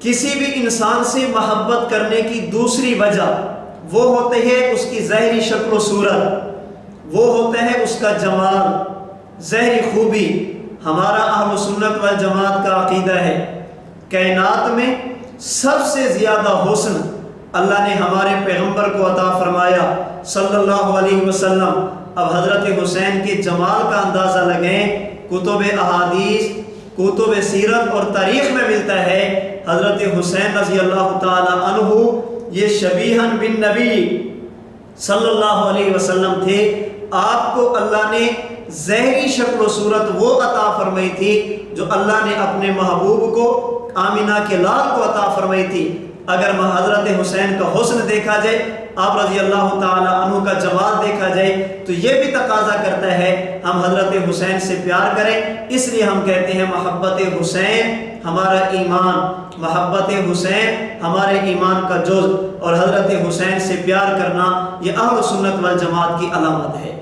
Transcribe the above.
کسی بھی انسان سے محبت کرنے کی دوسری وجہ وہ ہوتے ہے اس کی ظاہری شکل و صورت، وہ ہوتا ہے اس کا جمال، ظاہری خوبی۔ ہمارا اہل سنت والجماعت کا عقیدہ ہے کائنات میں سب سے زیادہ حسن اللہ نے ہمارے پیغمبر کو عطا فرمایا صلی اللہ علیہ وسلم۔ اب حضرت حسین کے جمال کا اندازہ لگیں، کتب احادیث، کتب سیرت اور تاریخ میں ملتا ہے حضرت حسین رضی اللہ تعالی عنہ یہ شبیہن بن نبی صلی اللہ علیہ وسلم تھے۔ آپ کو اللہ نے ظاہری شکل و صورت وہ عطا فرمائی تھی جو اللہ نے اپنے محبوب کو آمینہ کے لال کو عطا فرمائی تھی۔ اگر حضرت حسین کا حسن دیکھا جائے، آپ رضی اللہ تعالی عنہ کا جمال دیکھا جائے، تو یہ بھی تقاضا کرتا ہے ہم حضرت حسین سے پیار کریں۔ اس لیے ہم کہتے ہیں محبت حسین ہمارا ایمان، محبت حسین ہمارے ایمان کا جز، اور حضرت حسین سے پیار کرنا یہ اہل سنت والجماعت کی علامت ہے۔